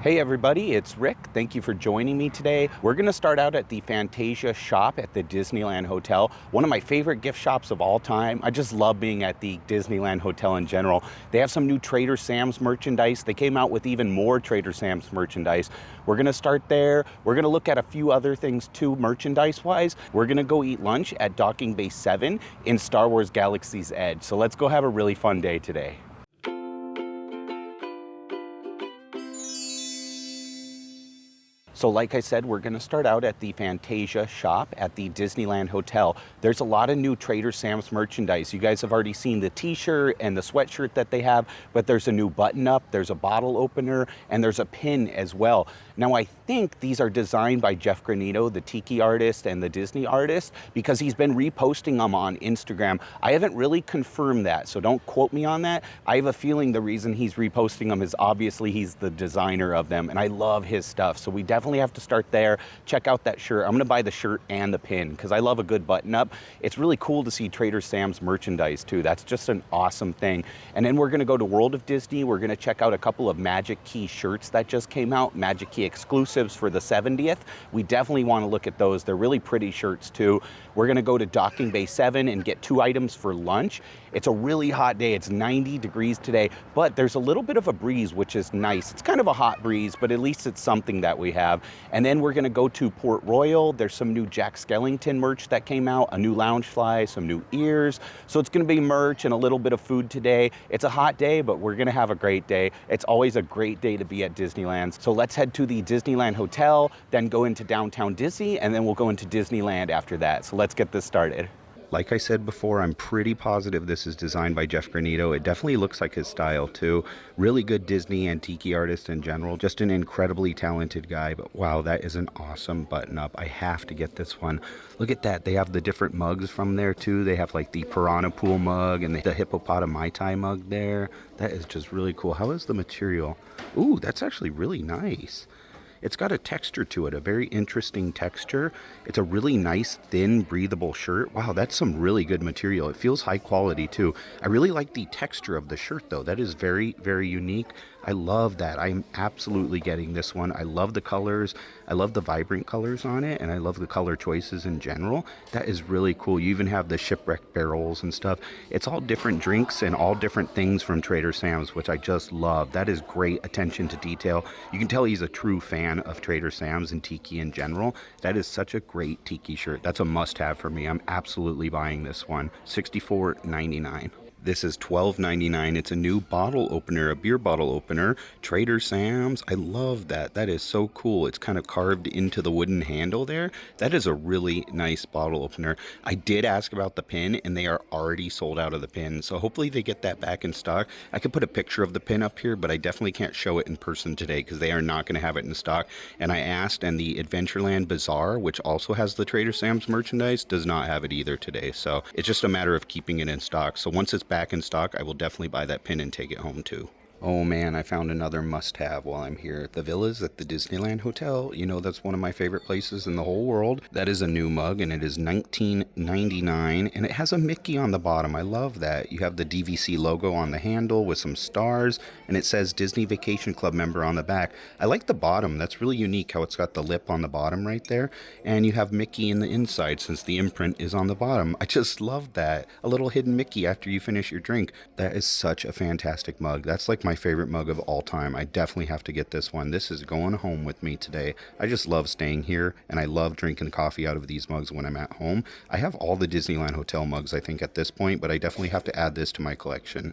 Hey everybody, it's Rick. Thank you for joining me today. We're going to start out at the Fantasia shop at the Disneyland Hotel, one of my favorite gift shops of all time. I just love being at the Disneyland Hotel in general. They have some new Trader Sam's merchandise. They came out with even more Trader Sam's merchandise. We're going to start there. We're going to look at a few other things too, merchandise-wise. We're going to go eat lunch at Docking Bay 7 in Star Wars Galaxy's Edge. So let's go have a really fun day today. So like I said, we're going to start out at the Fantasia shop at the Disneyland Hotel. There's a lot of new Trader Sam's merchandise. You guys have already seen the t-shirt and the sweatshirt that they have, but there's a new button-up, there's a bottle opener, and there's a pin as well. Now, I think these are designed by Jeff Granito, the Tiki artist and the Disney artist, because he's been reposting them on Instagram. I haven't really confirmed that, so don't quote me on that. I have a feeling the reason he's reposting them is obviously he's the designer of them, and I love his stuff. So we definitely have to start there. Check out that shirt. I'm going to buy the shirt and the pin because I love a good button up. It's really cool to see Trader Sam's merchandise too. That's just an awesome thing. And then we're going to go to World of Disney. We're going to check out a couple of Magic Key shirts that just came out, Magic Key exclusives for the 70th. We definitely want to look at those. They're really pretty shirts too. We're going to go to Docking Bay 7 and get 2 items for lunch. It's a really hot day. It's 90 degrees today, but there's a little bit of a breeze, which is nice. It's kind of a hot breeze, but at least it's something that we have. And then we're going to go to Port Royal. There's some new Jack Skellington merch that came out, a new Loungefly, some new ears. So it's going to be merch and a little bit of food today. It's a hot day, but we're going to have a great day. It's always a great day to be at Disneyland. So let's head to the Disneyland Hotel, then go into downtown Disney, and then we'll go into Disneyland after that. So let's get this started. Like I said before, I'm pretty positive this is designed by Jeff Granito. It definitely looks like his style too. Really good Disney and Tiki artist in general. Just an incredibly talented guy. But wow, that is an awesome button up. I have to get this one. Look at that. They have the different mugs from there too. They have like the Piranha Pool mug and the Hippopotami Mai Tai mug there. That is just really cool. How is the material? Ooh, that's actually really nice. It's got a texture to it, a very interesting texture. It's a really nice, thin, breathable shirt. Wow, that's some really good material. It feels high quality too. I really like the texture of the shirt though. That is very, very unique. I love that. I'm absolutely getting this one. I love the colors. I love the vibrant colors on it, and I love the color choices in general. That is really cool. You even have the shipwreck barrels and stuff. It's all different drinks and all different things from Trader Sam's, which I just love. That is great attention to detail. You can tell he's a true fan of Trader Sam's and Tiki in general. That is such a great Tiki shirt. That's a must-have for me. I'm absolutely buying this one. $64.99. This is $12.99. It's a new bottle opener, a beer bottle opener. Trader Sam's. I love that. That is so cool. It's kind of carved into the wooden handle there. That is a really nice bottle opener. I did ask about the pin, and they are already sold out of the pin. So hopefully they get that back in stock. I could put a picture of the pin up here, but I definitely can't show it in person today because they are not going to have it in stock. And I asked, and the Adventureland Bazaar, which also has the Trader Sam's merchandise, does not have it either today. So it's just a matter of keeping it in stock. So once it's back in stock, I will definitely buy that pin and take it home too. Oh man, I found another must-have while I'm here. The villas at the Disneyland Hotel. You know, that's one of my favorite places in the whole world. That is a new mug, and it is $19.99, and it has a Mickey on the bottom. I love that. You have the DVC logo on the handle with some stars, and it says Disney Vacation Club member on the back. I like the bottom. That's really unique how it's got the lip on the bottom right there, and you have Mickey in the inside since the imprint is on the bottom. I just love that. A little hidden Mickey after you finish your drink. That is such a fantastic mug. That's like my favorite mug of all time. I definitely have to get this one. This is going home with me today. I just love staying here, and I love drinking coffee out of these mugs when I'm at home. I have all the Disneyland Hotel mugs, I think, at this point, but I definitely have to add this to my collection.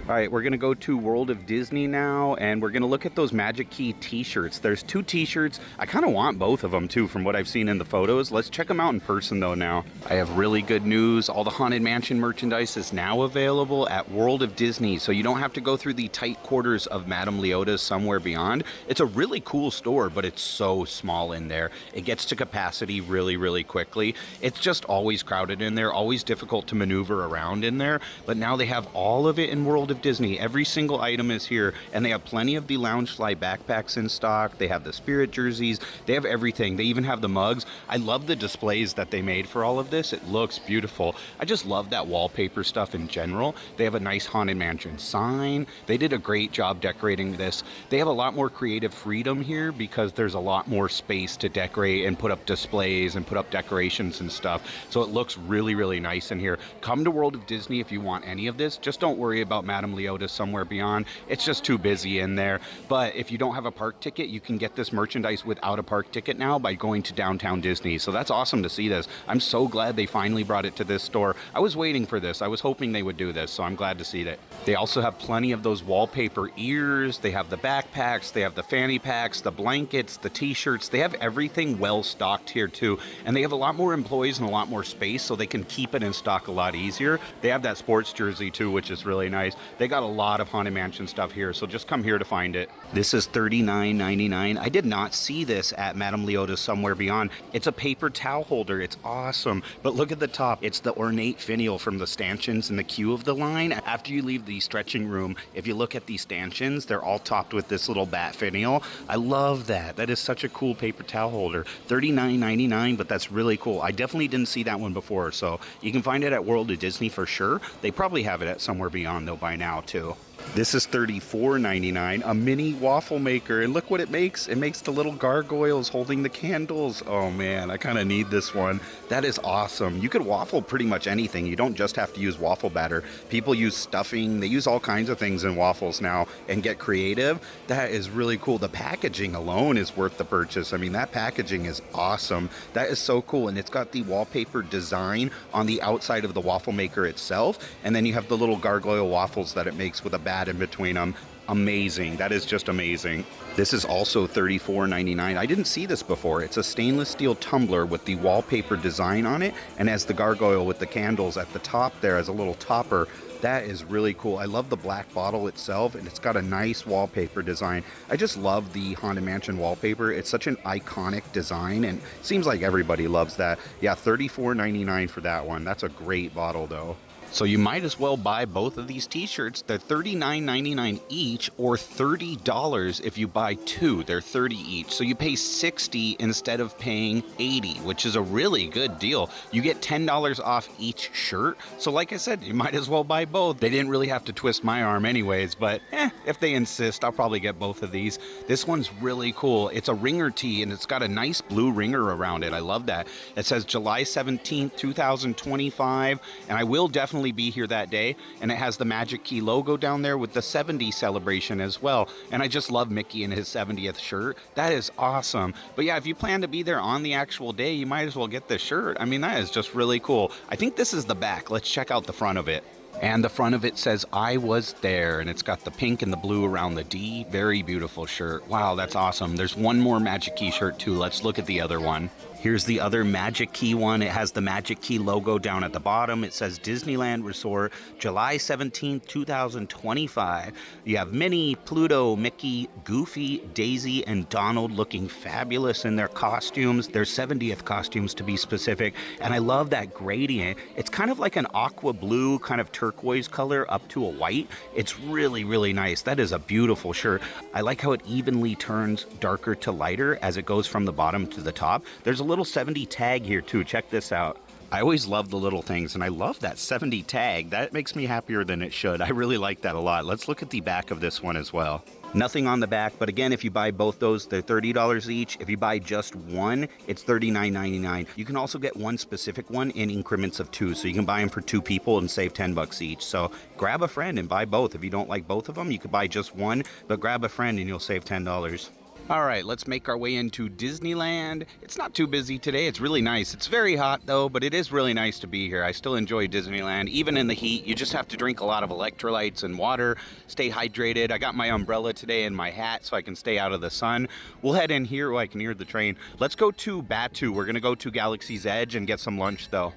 All right, we're gonna go to World of Disney now, and we're gonna look at those Magic Key t-shirts. There's 2 t-shirts. I kind of want both of them too from what I've seen in the photos. Let's check them out in person though now. I have really good news. All the Haunted Mansion merchandise is now available at World of Disney, so you don't have to go through the tight quarters of Madame Leota's Somewhere Beyond. It's a really cool store, but it's so small in there. It gets to capacity really, really quickly. It's just always crowded in there, always difficult to maneuver around in there, but now they have all of it in World of of Disney. Every single item is here, and they have plenty of the Loungefly backpacks in stock. They have the Spirit jerseys. They have everything. They even have the mugs. I love the displays that they made for all of this. It looks beautiful. I just love that wallpaper stuff in general. They have a nice Haunted Mansion sign. They did a great job decorating this. They have a lot more creative freedom here because there's a lot more space to decorate and put up displays and put up decorations and stuff. So it looks really, really nice in here. Come to World of Disney if you want any of this. Just don't worry about Madame Leota's Somewhere Beyond. It's just too busy in there. But if you don't have a park ticket, you can get this merchandise without a park ticket now by going to Downtown Disney. So that's awesome to see this. I'm so glad they finally brought it to this store. I was waiting for this. I was hoping they would do this, so I'm glad to see that. They also have plenty of those wallpaper ears. They have the backpacks. They have the fanny packs, the blankets, the t-shirts. They have everything well stocked here too. And they have a lot more employees and a lot more space, so they can keep it in stock a lot easier. They have that sports jersey too, which is really nice. They got a lot of Haunted Mansion stuff here, so just come here to find it. This is $39.99. I did not see this at Madame Leota's Somewhere Beyond. It's a paper towel holder. It's awesome. But look at the top. It's the ornate finial from the stanchions in the queue of the line. After you leave the stretching room, if you look at these stanchions, they're all topped with this little bat finial. I love that. That is such a cool paper towel holder. $39.99, but that's really cool. I definitely didn't see that one before, so you can find it at World of Disney for sure. They probably have it at Somewhere Beyond though by now too. This is $34.99, a mini waffle maker, and look what it makes. It makes the little gargoyles holding the candles. Oh man, I kind of need this one. That is awesome. You could waffle pretty much anything. You don't just have to use waffle batter. People use stuffing. They use all kinds of things in waffles now and get creative. That is really cool. The packaging alone is worth the purchase. I mean, that packaging is awesome. That is so cool, and it's got the wallpaper design on the outside of the waffle maker itself, and then you have the little gargoyle waffles that it makes with a bat in between them. Amazing. That is just amazing. This is also $34.99. I didn't see this before. It's a stainless steel tumbler with the wallpaper design on it, and has the gargoyle with the candles at the top there as a little topper. That is really cool. I love the black bottle itself, and it's got a nice wallpaper design. I just love the Haunted Mansion wallpaper. It's such an iconic design, and it seems like everybody loves that. Yeah, $34.99 for that one. That's a great bottle though. So you might as well buy both of these t-shirts. They're $39.99 each, or $30 if you buy two. They're $30 each. So you pay $60 instead of paying $80, which is a really good deal. You get $10 off each shirt. So like I said, you might as well buy both. They didn't really have to twist my arm anyways, but if they insist, I'll probably get both of these. This one's really cool. It's a ringer tee, and it's got a nice blue ringer around it. I love that. It says July 17th, 2025, and I will definitely be here that day, and it has the Magic Key logo down there with the 70 celebration as well. And I just love Mickey in his 70th shirt. That is awesome. But yeah, if you plan to be there on the actual day, you might as well get this shirt. I mean, that is just really cool. I think this is the back. Let's check out the front of it. And the front of it says, I was there, and it's got the pink and the blue around the D. Very beautiful shirt. Wow, that's awesome. There's one more Magic Key shirt too. Let's look at the other one. Here's the other Magic Key one. It has the Magic Key logo down at the bottom. It says Disneyland Resort, July 17th, 2025. You have Minnie, Pluto, Mickey, Goofy, Daisy, and Donald looking fabulous in their costumes. Their 70th costumes to be specific. And I love that gradient. It's kind of like an aqua blue, kind of turquoise color up to a white. It's really, really nice. That is a beautiful shirt. I like how it evenly turns darker to lighter as it goes from the bottom to the top. There's a little 70 tag here too. Check this out. I always love the little things, and I love that 70 tag. That makes me happier than it should. I really like that a lot. Let's look at the back of this one as well. Nothing on the back, but again, if you buy both those, they're $30 each. If you buy just one, it's $39.99. You can also get one specific one in increments of two, so you can buy them for two people and save $10 each. So grab a friend and buy both. If you don't like both of them, you could buy just one, but grab a friend and you'll save $10. All right, let's make our way into Disneyland. It's not too busy today. It's really nice. It's very hot though, but it is really nice to be here. I still enjoy Disneyland. Even in the heat, you just have to drink a lot of electrolytes and water, stay hydrated. I got my umbrella today and my hat so I can stay out of the sun. We'll head in here. Oh, I can hear the train. Let's go to Batuu. We're gonna go to Galaxy's Edge and get some lunch though.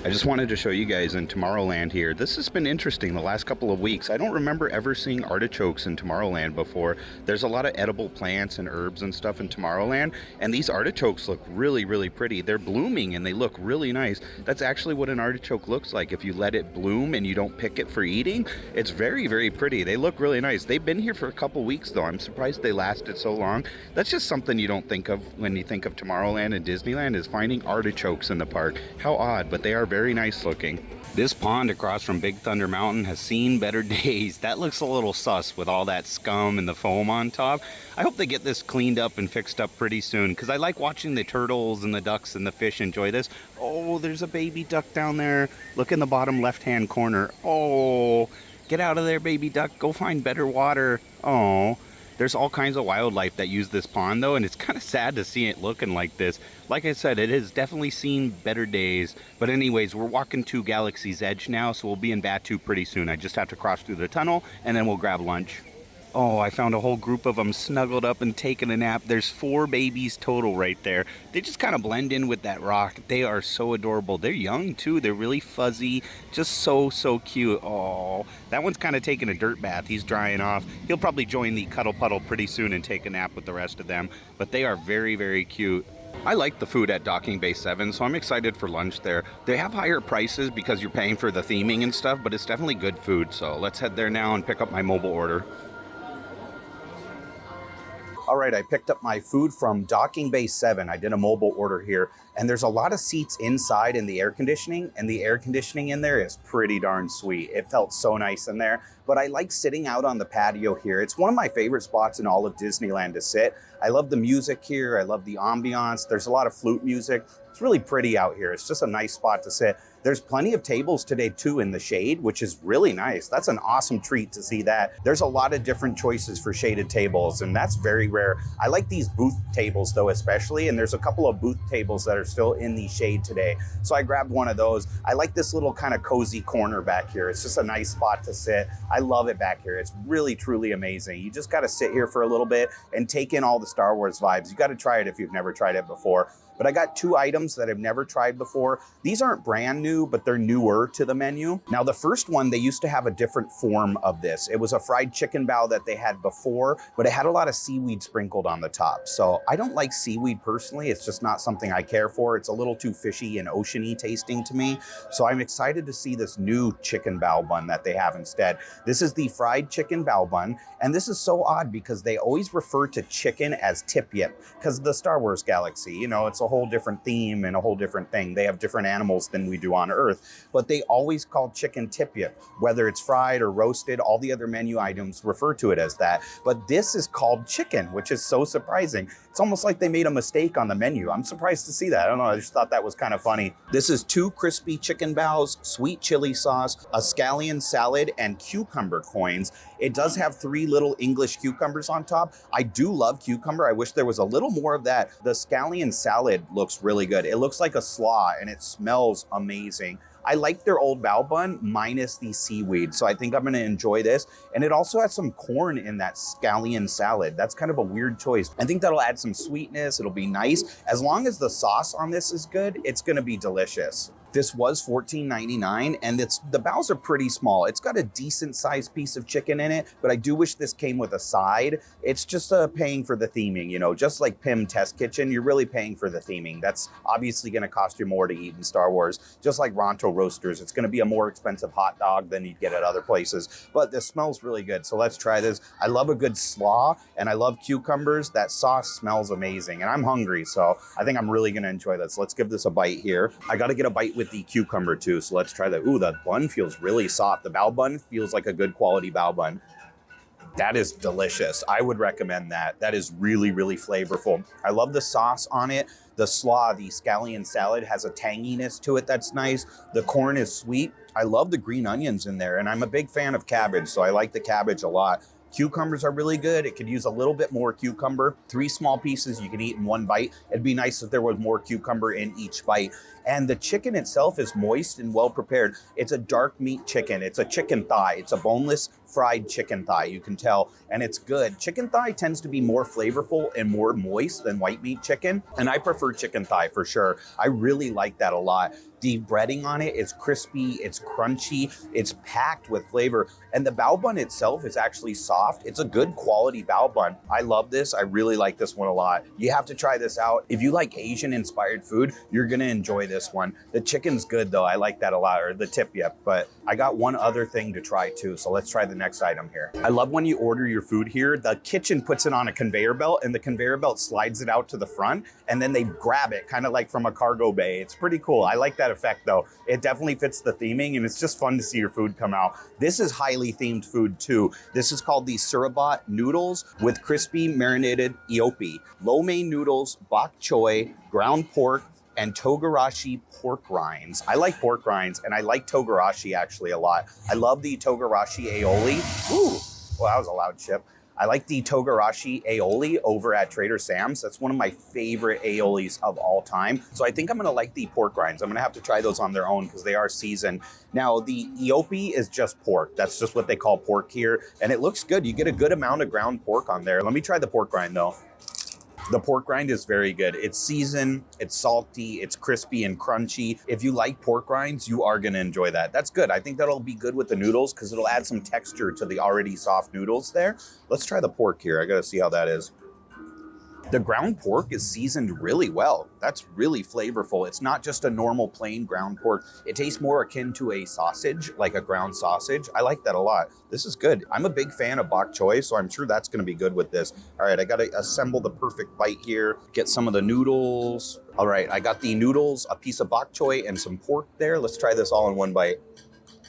I just wanted to show you guys in Tomorrowland here. This has been interesting the last couple of weeks. I don't remember ever seeing artichokes in Tomorrowland before. There's a lot of edible plants and herbs and stuff in Tomorrowland, and these artichokes look really, really pretty. They're blooming and they look really nice. That's actually what an artichoke looks like if you let it bloom and you don't pick it for eating. It's very, very pretty. They look really nice. They've been here for a couple weeks though. I'm surprised they lasted so long. That's just something you don't think of when you think of Tomorrowland and Disneyland, is finding artichokes in the park. How odd, but they are very nice looking. This pond across from Big Thunder Mountain has seen better days. That looks a little sus with all that scum and the foam on top. I hope they get this cleaned up and fixed up pretty soon, because I like watching the turtles and the ducks and the fish enjoy this. Oh, there's a baby duck down there. Look in the bottom left-hand corner. Oh, get out of there, baby duck. Go find better water. Oh. There's all kinds of wildlife that use this pond though, and it's kind of sad to see it looking like this. Like I said, it has definitely seen better days. But anyways, we're walking to Galaxy's Edge now, so we'll be in Batuu pretty soon. I just have to cross through the tunnel, and then we'll grab lunch. Oh, I found a whole group of them snuggled up and taking a nap. There's 4 babies total right there. They just kind of blend in with that rock. They are so adorable. They're young too. They're really fuzzy. Just so, so cute. Oh, that one's kind of taking a dirt bath. He's drying off. He'll probably join the cuddle puddle pretty soon and take a nap with the rest of them. But they are very, very cute. I like the food at Docking Bay 7, so I'm excited for lunch there. They have higher prices because you're paying for the theming and stuff, but it's definitely good food. So let's head there now and pick up my mobile order. All right, I picked up my food from Docking Bay 7. I did a mobile order here, and there's a lot of seats inside in the air conditioning, and the air conditioning in there is pretty darn sweet. It felt so nice in there, but I like sitting out on the patio here. It's one of my favorite spots in all of Disneyland to sit. I love the music here. I love the ambiance. There's a lot of flute music. It's really pretty out here. It's just a nice spot to sit. There's plenty of tables today too in the shade, which is really nice. That's an awesome treat to see that. There's a lot of different choices for shaded tables, and that's very rare. I like these booth tables though, especially, and there's a couple of booth tables that are still in the shade today. So I grabbed one of those. I like this little kind of cozy corner back here. It's just a nice spot to sit. I love it back here. It's really, truly amazing. You just got to sit here for a little bit and take in all the Star Wars vibes. You got to try it if you've never tried it before. But I got 2 items that I've never tried before. These aren't brand new, but they're newer to the menu. Now, the first one, they used to have a different form of this. It was a fried chicken bao that they had before, but it had a lot of seaweed sprinkled on the top. So I don't like seaweed personally. It's just not something I care for. It's a little too fishy and oceany tasting to me. So I'm excited to see this new chicken bao bun that they have instead. This is the fried chicken bao bun. And this is so odd because they always refer to chicken as tip yip because of the Star Wars galaxy. You know, it's a whole different theme and a whole different thing. They have different animals than we do on Earth, but they always call chicken tip yip, whether it's fried or roasted. All the other menu items refer to it as that, but this is called chicken, which is so surprising. It's almost like they made a mistake on the menu. I'm surprised to see that. I don't know, I just thought that was kind of funny. This is 2 crispy chicken baos, sweet chili sauce, a scallion salad, and cucumber coins. It does have 3 little English cucumbers on top. I do love cucumber. I wish there was a little more of that. The scallion salad looks really good. It looks like a slaw and it smells amazing. I like their old bao bun minus the seaweed, so I think I'm gonna enjoy this. And it also has some corn in that scallion salad. That's kind of a weird choice. I think that'll add some sweetness. It'll be nice. As long as the sauce on this is good, it's gonna be delicious. This was $14.99, and the baos are pretty small. It's got a decent sized piece of chicken in it, but I do wish this came with a side. It's just paying for the theming, you know, just like Pym Test Kitchen, you're really paying for the theming. That's obviously gonna cost you more to eat in Star Wars. Just like Ronto Roasters, it's gonna be a more expensive hot dog than you'd get at other places, but this smells really good. So let's try this. I love a good slaw, and I love cucumbers. That sauce smells amazing, and I'm hungry, so I think I'm really gonna enjoy this. Let's give this a bite here. I gotta get a bite with the cucumber too, so let's try that. Ooh, the bun feels really soft. The bao bun feels like a good quality bao bun. That is delicious. I would recommend that. That is really, really flavorful. I love the sauce on it. The slaw, the scallion salad, has a tanginess to it that's nice. The corn is sweet. I love the green onions in there, and I'm a big fan of cabbage, so I like the cabbage a lot. Cucumbers are really good. It could use a little bit more cucumber. 3 small pieces you can eat in one bite. It'd be nice if there was more cucumber in each bite. And the chicken itself is moist and well prepared. It's a dark meat chicken. It's a chicken thigh. It's a boneless fried chicken thigh, you can tell, and it's good. Chicken thigh tends to be more flavorful and more moist than white meat chicken, and I prefer chicken thigh for sure. I really like that a lot. The breading on it is crispy, it's crunchy, it's packed with flavor, and the bao bun itself is actually soft. It's a good quality bao bun. I love this. I really like this one a lot. You have to try this out. If you like Asian inspired food, you're gonna enjoy this one. The chicken's good though. I like that a lot, or the tip yep, but I got one other thing to try too, so let's try the next item here. I love when you order your food here, the kitchen puts it on a conveyor belt and the conveyor belt slides it out to the front and then they grab it kind of like from a cargo bay. It's pretty cool. I like that effect though. It definitely fits the theming and it's just fun to see your food come out. This is highly themed food too. This is called the Surabat Noodles with Crispy Marinated Eopie. Lo mein noodles, bok choy, ground pork, and togarashi pork rinds. I like pork rinds and I like togarashi actually a lot. I love the togarashi aioli. Ooh, well, that was a loud chip. I like the togarashi aioli over at Trader Sam's. That's one of my favorite aiolis of all time. So I think I'm gonna like the pork rinds. I'm gonna have to try those on their own because they are seasoned. Now the eopie is just pork. That's just what they call pork here. And it looks good. You get a good amount of ground pork on there. Let me try the pork rind though. The pork rind is very good. It's seasoned, it's salty, it's crispy and crunchy. If you like pork rinds, you are gonna enjoy that. That's good. I think that'll be good with the noodles because it'll add some texture to the already soft noodles there. Let's try the pork here. I gotta see how that is. The ground pork is seasoned really well. That's really flavorful. It's not just a normal plain ground pork. It tastes more akin to a sausage, like a ground sausage. I like that a lot. This is good. I'm a big fan of bok choy, so I'm sure that's gonna be good with this. All right, I gotta assemble the perfect bite here. Get some of the noodles. All right, I got the noodles, a piece of bok choy, and some pork there. Let's try this all in one bite.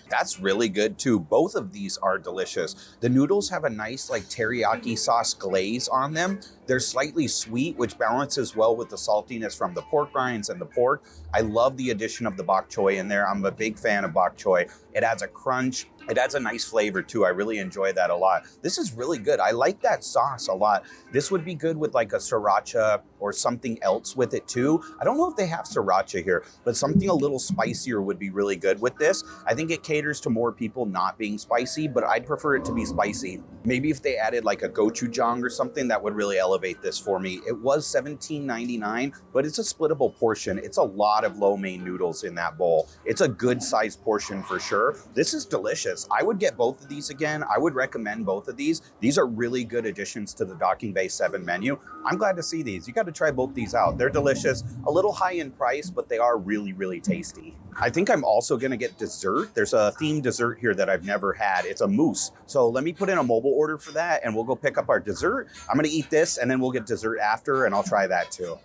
That's really good too. Both of these are delicious. The noodles have a nice like teriyaki sauce glaze on them. They're slightly sweet, which balances well with the saltiness from the pork rinds and the pork. I love the addition of the bok choy in there. I'm a big fan of bok choy. It adds a crunch. It adds a nice flavor too. I really enjoy that a lot. This is really good. I like that sauce a lot. This would be good with like a sriracha or something else with it too. I don't know if they have sriracha here, but something a little spicier would be really good with this. I think it caters to more people not being spicy, but I'd prefer it to be spicy. Maybe if they added like a gochujang or something, that would really elevate this for me. It was $17.99, but it's a splittable portion. It's a lot of lo mein noodles in that bowl. It's a good sized portion for sure. This is delicious. I would get both of these again. I would recommend both of these. These are really good additions to the Docking Bay 7 menu. I'm glad to see these. You got to try both these out. They're delicious, a little high in price, but they are really, really tasty. I think I'm also gonna get dessert. There's a themed dessert here that I've never had. It's a mousse. So let me put in a mobile order for that and we'll go pick up our dessert. I'm gonna eat this and then we'll get dessert after and I'll try that too.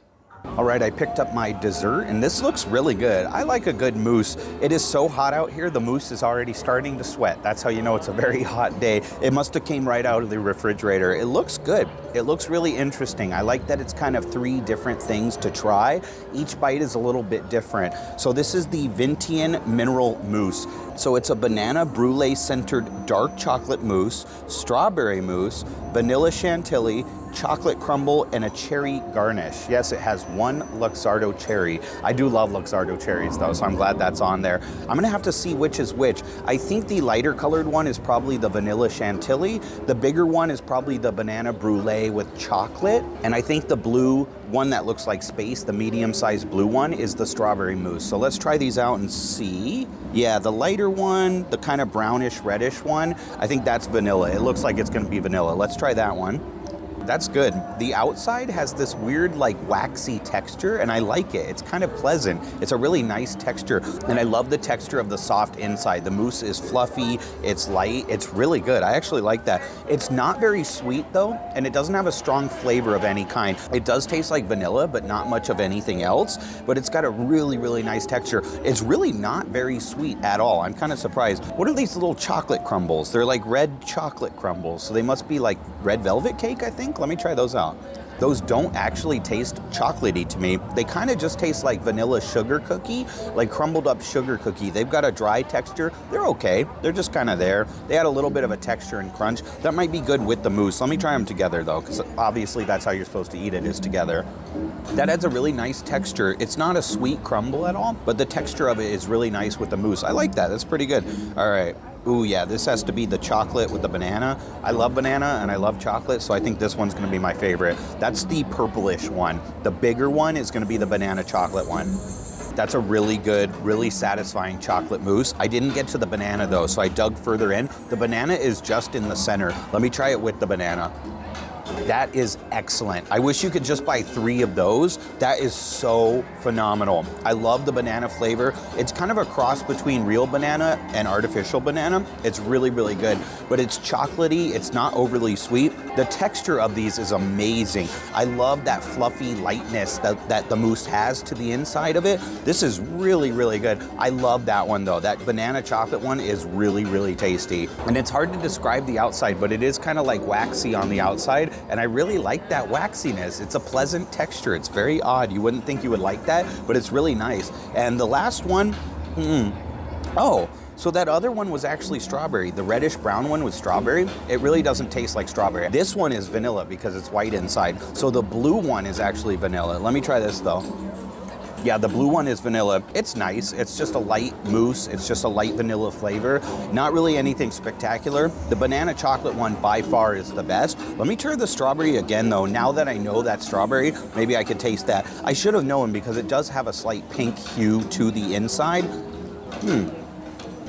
All right, I picked up my dessert and this looks really good. I like a good mousse. It is so hot out here, the mousse is already starting to sweat. That's how you know it's a very hot day. It must have came right out of the refrigerator. It looks good. It looks really interesting. I like that it's kind of 3 different things to try. Each bite is a little bit different. So this is the Vintian Mineral Mousse. So it's a banana brulee centered dark chocolate mousse, strawberry mousse, vanilla chantilly, chocolate crumble, and a cherry garnish. Yes, it has 1 Luxardo cherry. I do love Luxardo cherries though, so I'm glad that's on there. I'm gonna have to see which is which. I think the lighter colored one is probably the vanilla chantilly. The bigger one is probably the banana brulee with chocolate. And I think the blue one that looks like space, the medium-sized blue one, is the strawberry mousse. So let's try these out and see. Yeah, the lighter one, the kind of brownish reddish one, I think that's vanilla. It looks like it's gonna be vanilla. Let's try that one. That's good. The outside has this weird like waxy texture and I like it. It's kind of pleasant. It's a really nice texture and I love the texture of the soft inside. The mousse is fluffy, it's light, it's really good. I actually like that. It's not very sweet though and it doesn't have a strong flavor of any kind. It does taste like vanilla but not much of anything else, but it's got a really, really nice texture. It's really not very sweet at all. I'm kind of surprised. What are these little chocolate crumbles? They're like red chocolate crumbles. So they must be like red velvet cake, I think. Let me try those out. Those don't actually taste chocolatey to me. They kind of just taste like vanilla sugar cookie, like crumbled up sugar cookie. They've got a dry texture. They're okay. They're just kind of there. They add a little bit of a texture and crunch. That might be good with the mousse. Let me try them together though, because obviously that's how you're supposed to eat it, is together. That adds a really nice texture. It's not a sweet crumble at all, but the texture of it is really nice with the mousse. I like that. That's pretty good. All right. Ooh, yeah, this has to be the chocolate with the banana. I love banana and I love chocolate, so I think this one's gonna be my favorite. That's the purplish one. The bigger one is gonna be the banana chocolate one. That's a really good, really satisfying chocolate mousse. I didn't get to the banana though, so I dug further in. The banana is just in the center. Let me try it with the banana. That is excellent. I wish you could just buy 3 of those. That is so phenomenal. I love the banana flavor. It's kind of a cross between real banana and artificial banana. It's really, really good, but it's chocolatey. It's not overly sweet. The texture of these is amazing. I love that fluffy lightness that the mousse has to the inside of it. This is really, really good. I love that one though. That banana chocolate one is really, really tasty. And it's hard to describe the outside, but it is kind of like waxy on the outside. And I really like that waxiness. It's a pleasant texture. It's very odd. You wouldn't think you would like that, but it's really nice. And the last one, oh, so that other one was actually strawberry. The reddish brown one was strawberry. It really doesn't taste like strawberry. This one is vanilla because it's white inside. So the blue one is actually vanilla. Let me try this though. Yeah, the blue one is vanilla. It's nice. It's just a light mousse. It's just a light vanilla flavor. Not really anything spectacular. The banana chocolate one by far is the best. Let me try the strawberry again though. Now that I know that's strawberry, maybe I could taste that. I should have known because it does have a slight pink hue to the inside.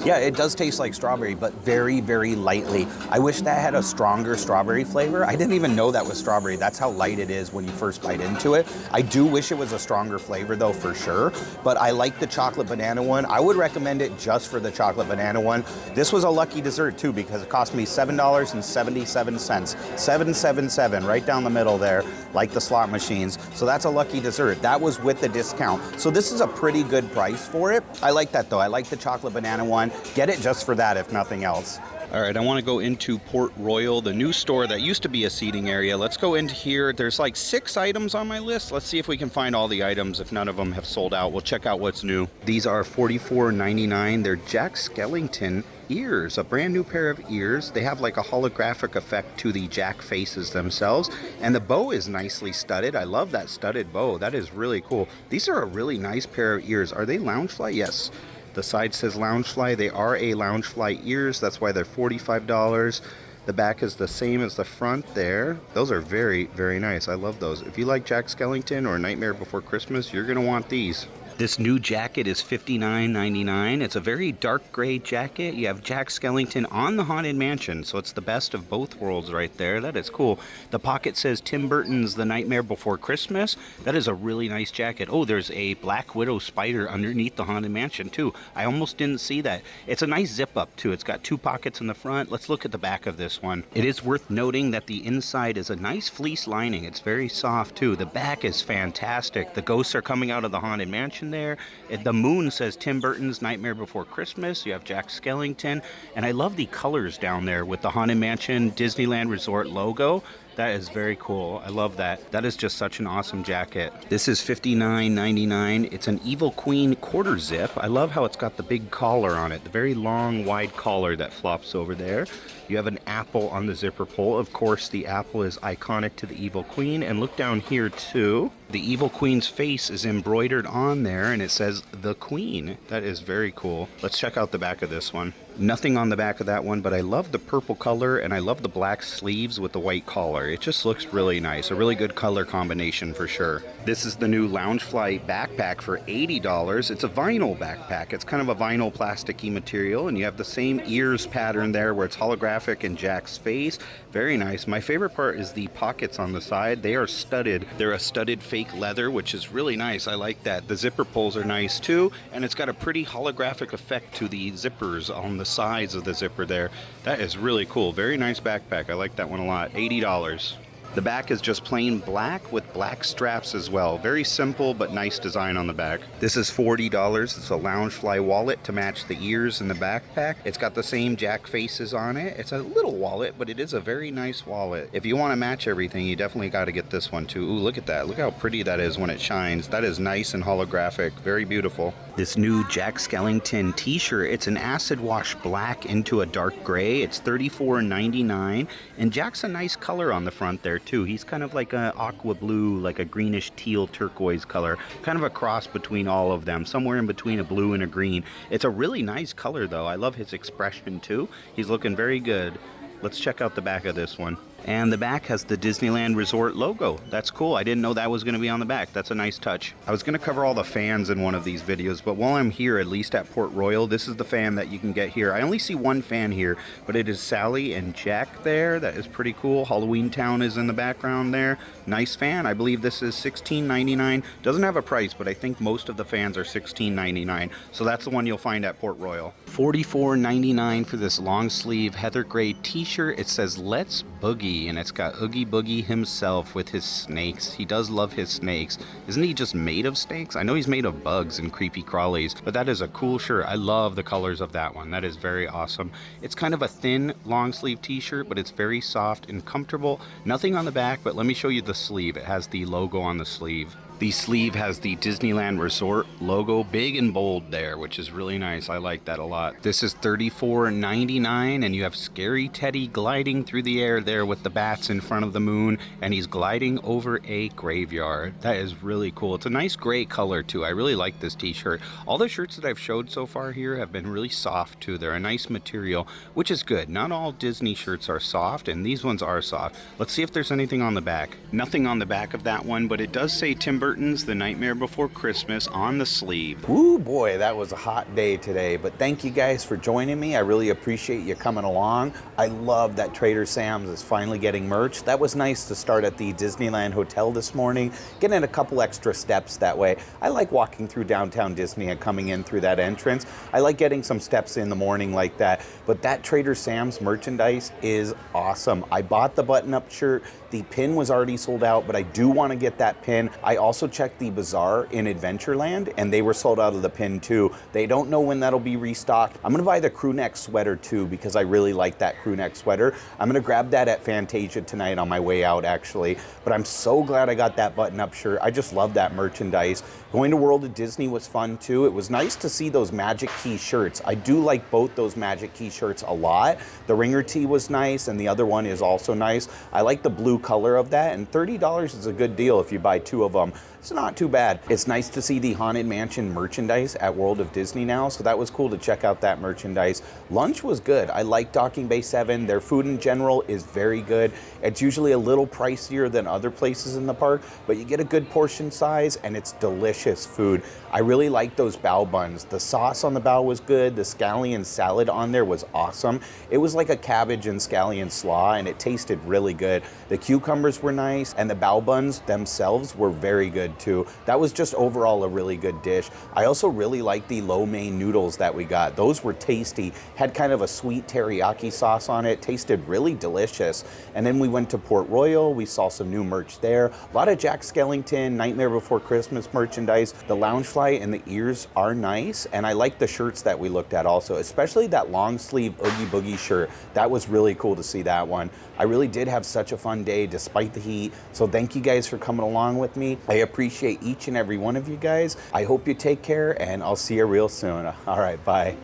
Yeah, it does taste like strawberry, but very, very lightly. I wish that had a stronger strawberry flavor. I didn't even know that was strawberry. That's how light it is when you first bite into it. I do wish it was a stronger flavor though, for sure. But I like the chocolate banana one. I would recommend it just for the chocolate banana one. This was a lucky dessert too because it cost me $7.77. $7.77, right down the middle there, like the slot machines. So that's a lucky dessert. That was with the discount. So this is a pretty good price for it. I like that though. I like the chocolate banana one. Get it just for that, if nothing else. All right, I want to go into Port Royal, the new store that used to be a seating area. Let's go into here. There's like 6 items on my list. Let's see if we can find all the items. If none of them have sold out, we'll check out what's new. These are $44.99. They're Jack Skellington ears, a brand new pair of ears. They have like a holographic effect to the Jack faces themselves, and the bow is nicely studded. I love that studded bow. That is really cool. These are a really nice pair of ears. Are they Loungefly? Yes. The side says Loungefly. They are a Loungefly ears. That's why they're $45. The back is the same as the front there. Those are very, very nice. I love those. If you like Jack Skellington or Nightmare Before Christmas, you're going to want these. This new jacket is $59.99. It's a very dark gray jacket. You have Jack Skellington on the Haunted Mansion, so it's the best of both worlds right there. That is cool. The pocket says Tim Burton's The Nightmare Before Christmas. That is a really nice jacket. Oh, there's a Black Widow spider underneath the Haunted Mansion too. I almost didn't see that. It's a nice zip up too. It's got 2 pockets in the front. Let's look at the back of this one. It is worth noting that the inside is a nice fleece lining. It's very soft too. The back is fantastic. The ghosts are coming out of the Haunted Mansion there. The moon says Tim Burton's Nightmare Before Christmas. You have Jack Skellington, and I love the colors down there with the Haunted Mansion Disneyland Resort logo. That is very cool. I love that. That is just such an awesome jacket. This is $59.99. It's an Evil Queen quarter zip. I love how it's got the big collar on it, the very long, wide collar that flops over there. You have an apple on the zipper pull. Of course, the apple is iconic to the Evil Queen. And look down here too. The Evil Queen's face is embroidered on there, and it says The Queen. That is very cool. Let's check out the back of this one. Nothing on the back of that one, but I love the purple color, and I love the black sleeves with the white collar. It just looks really nice. A really good color combination for sure. This is the new Loungefly backpack for $80. It's a vinyl backpack. It's kind of a vinyl plasticky material, and you have the same ears pattern there where it's holographic in Jack's face. Very nice. My favorite part is the pockets on the side. They are studded. They're a studded fake leather, which is really nice. I like that. The zipper pulls are nice too, and it's got a pretty holographic effect to the zippers on the sides of the zipper there. That is really cool. Very nice backpack. I like that one a lot. $80. The back is just plain black with black straps as well. Very simple but nice design on the back. This is $40. It's a Loungefly wallet to match the ears in the backpack. It's got the same Jack faces on it. It's a little wallet, but it is a very nice wallet. If you want to match everything, you definitely got to get this one too. Ooh, look at that. Look how pretty that is when it shines. That is nice and holographic. Very beautiful. This new Jack Skellington t-shirt, it's an acid wash black into a dark gray. It's $34.99, and Jack's a nice color on the front there. there too. He's kind of like a aqua blue, like a greenish teal turquoise color, kind of a cross between all of them, somewhere in between a blue and a green. It's a really nice color though. I love his expression too. He's looking very good. Let's check out the back of this one. And the back has the Disneyland Resort logo. That's cool. I didn't know that was going to be on the back. That's a nice touch. I was going to cover all the fans in one of these videos, but while I'm here, at least at Port Royal, this is the fan that you can get here. I only see one fan here, but it is Sally and Jack there. That is pretty cool. Halloween Town is in the background there. Nice fan. I believe this is $16.99. Doesn't have a price, but I think most of the fans are $16.99. So that's the one you'll find at Port Royal. $44.99 for this long sleeve heather gray t-shirt. It says Let's Boogie, and it's got Oogie Boogie himself with his snakes. He does love his snakes. Isn't he just made of snakes? I know he's made of bugs and creepy crawlies, but that is a cool shirt. I love the colors of that one. That is very awesome. It's kind of a thin long sleeve t-shirt, but it's very soft and comfortable. Nothing on the back, but let me show you the sleeve. It has the logo on the sleeve. The sleeve has the Disneyland Resort logo big and bold there, which is really nice. I like that a lot. This is $34.99, and you have Scary Teddy gliding through the air there with the bats in front of the moon, and he's gliding over a graveyard. That is really cool. It's a nice gray color too. I really like this t-shirt. All the shirts that I've showed so far here have been really soft too. They're a nice material, which is good. Not all Disney shirts are soft, and these ones are soft. Let's see if there's anything on the back. Nothing on the back of that one, but it does say Tim Burton's The Nightmare Before Christmas on the sleeve. Woo boy, that was a hot day today, but thank you guys for joining me. I really appreciate you coming along. I love that Trader Sam's is finally getting merch. That was nice to start at the Disneyland Hotel this morning, getting a couple extra steps that way. I like walking through downtown Disney and coming in through that entrance. I like getting some steps in the morning like that, but that Trader Sam's merchandise is awesome. I bought the button-up shirt. The pin was already sold out, but I do want to get that pin. I also checked the bazaar in Adventureland, and they were sold out of the pin too. They don't know when that'll be restocked. I'm gonna buy the crew neck sweater too, because I really like that crew neck sweater. I'm gonna grab that at Fantasia tonight on my way out actually, but I'm so glad I got that button-up shirt. I just love that merchandise. Going to World of Disney was fun too. It was nice to see those Magic Key shirts. I do like both those Magic Key shirts a lot. The ringer tee was nice, and the other one is also nice. I like the blue color of that, and $30 is a good deal if you buy two of them. It's not too bad. It's nice to see the Haunted Mansion merchandise at World of Disney now, so that was cool to check out that merchandise. Lunch was good. I like Docking Bay 7. Their food in general is very good. It's usually a little pricier than other places in the park, but you get a good portion size, and it's delicious food. I really like those bao buns. The sauce on the bao was good. The scallion salad on there was awesome. It was like a cabbage and scallion slaw, and it tasted really good. The cucumbers were nice, and the bao buns themselves were very good too. That was just overall a really good dish. I also really like the lo mein noodles that we got. Those were tasty. Had kind of a sweet teriyaki sauce on it. Tasted really delicious. And then we went to Port Royal. We saw some new merch there. A lot of Jack Skellington Nightmare Before Christmas merchandise. The loungefly and the ears are nice, and I like the shirts that we looked at also, especially that long sleeve Oogie Boogie shirt. That was really cool to see that one. I really did have such a fun day despite the heat, so thank you guys for coming along with me. I appreciate each and every one of you guys. I hope you take care, and I'll see you real soon. All right, bye.